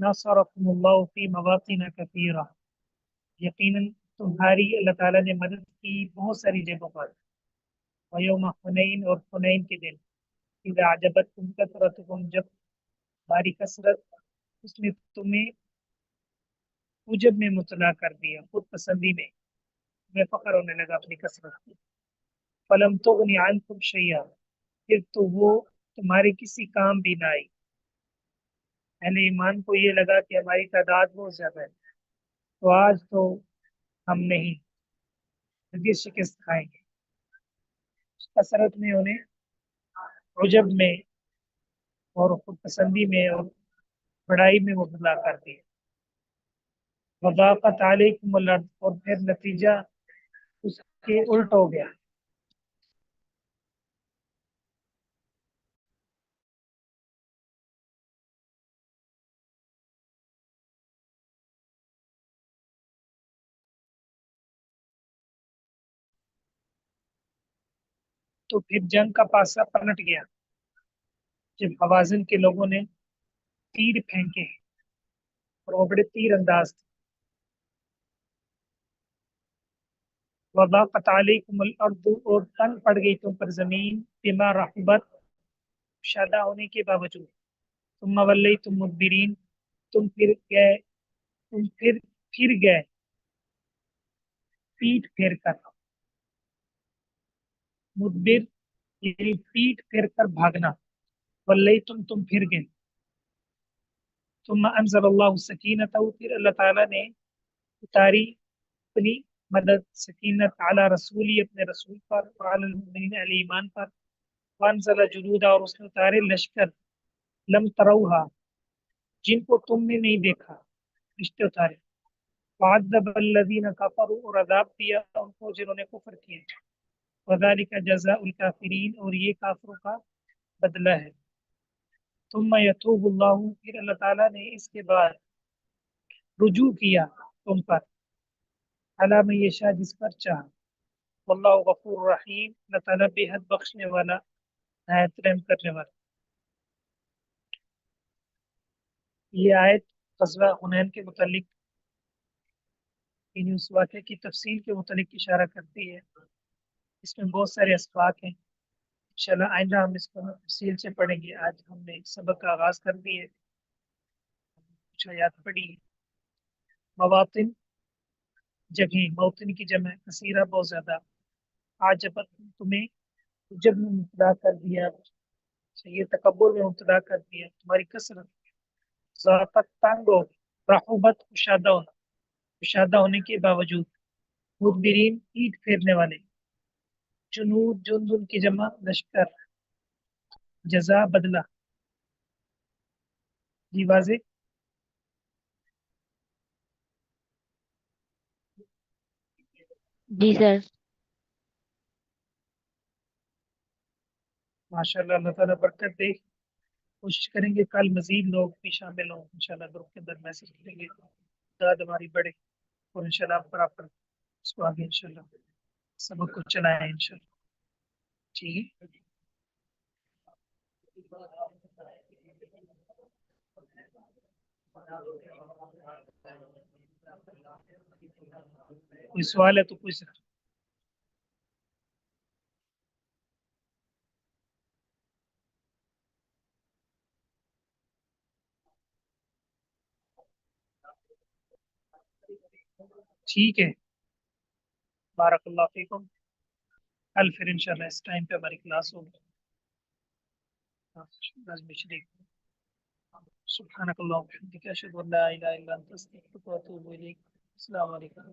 नसरकुमुल्लाहु फी मवातिन कसीरा, यकीनन तुम्हारी अल्लाह ताला ने मदद की बहुत सारी जगहों पर। वयौम हुनैन, और हुनैन के दिन, इज़ा अजबतकुम कसरतुकुम, जब तुम्हारी कसरत उसने तुम्हें उजब में मुतला कर दिया, खुद पसंदी में, तुम्हें फख्र होने लगा अपनी कसरत की। फलम तुगनि अन्कुम शैया, फिर तो वो तुम्हारे किसी काम भी ना आई। पहले ईमान को ये लगा कि हमारी तादाद बहुत ज्यादा है, तो आज तो हम नहीं, हरगिज़ शिकस्त खाएंगे। कसरत में उन्हें उजब में और खुद पसंदी में और बड़ाई में मुबतला कर दिया। वज़ाक़त अलैकुमुल अर्ज़, और फिर नतीजा उसके उल्ट हो गया। तो फिर जंग का पासा पलट गया, जब हवाज़िन के लोगों ने तीर फेंके, और वो बड़े तीर अंदाज थे। वज़ाक़त अलैकुमुल अर्ज़, और तंग पड़ गई तुम पर जमीन, बिमा रहबत, शादा होने के बावजूद। तुम वल्लैतुम मुदबिरीन, तुम फिर गए पीठ फेर कर। मुदबिर यानी पीठ फेर कर भागना। तुम फिर गए। तुम अंज़लल्लाहु सकीनतहु, फिर अल्लाह ताला ने उतारी अपनी मदद, सकीनत अला रसूली, अपने रसूल पर, व अलल मुमिनीन, अल ईमान पर, वअंज़ल जुनूदा, और उसने उतारे लश्कर, लम तरौहा, जिनको तुमने नहीं देखा, रिश्ते उतारे। वअज़्ज़ब अल्लज़ीना कफ़रू, और अज़ाब दिया उनको जिन्होंने कुफ्र किया। वज़ालिका जज़ाउल काफिरीन, और ये काफिरों का बदला है। तुम यतूबुल्लाहु, फिर अल्लाह ताला ने इसके बाद रुजू किया तुम पर, अला में यशा, जिस पर चाह। वल्लाहु गफूर रहीम, अल्लाह ताला बेहद बख्शने वाला, नहायत रहम करने वाला। ये आयत ग़ज़वा हुनैन के मुतालिक, यानी उस वाक़े की तफसील के मुतालिक इशारा करती है। इसमें बहुत सारे असबाक हैं। इंशाल्लाह आइंदा हम इसको तफसील से पढ़ेंगे। आज हमने सबक का आगाज कर दिए, कुछ आयत पढ़ी। मवातिन, जगह, मौतिन की जगह, कसीरा बहुत ज्यादा। आज जब तुम्हें जब में मुब्तला कर दिया, ये तकब्बुर में मुब्तला कर दिया, तुम्हारी कसरत, ज़ाक़त, तंग हो, रहुबत, कुशादा होने के बावजूद, मुदबिरीन, पीठ फेरने वाले, जुनूद, जुनदुन की जमा, लश्कर, जजा, बदला। जी वाज़ेह। जी सर। माशाल्लाह, अल्लाह ताला बरकत दे। कोशिश करेंगे कल मजीद लोग भी शामिल हों इंशाल्लाह, ग्रुप के अंदर मैसेज करेंगे, तादाद हमारी बढ़े, और इंशाल्लाह आप बराबर इसको आगे इंशाल्लाह सबक को चलाएं इंशाल्लाह। ठीक है। कोई सवाल है तो पूछ सकते हो। ठीक है, बारकल्लाह फीकुम। कल फिर इंशाल्लाह इस टाइम पे हमारी क्लास होगी। नाज़मी शरीफ। सुब्हानकल्लाहु व बिहम्दिका, अशहदु अन ला इलाहा इल्ला अंता, अस्तगफिरुका व अतूबु इलैक। अस्सलामु अलैकुम।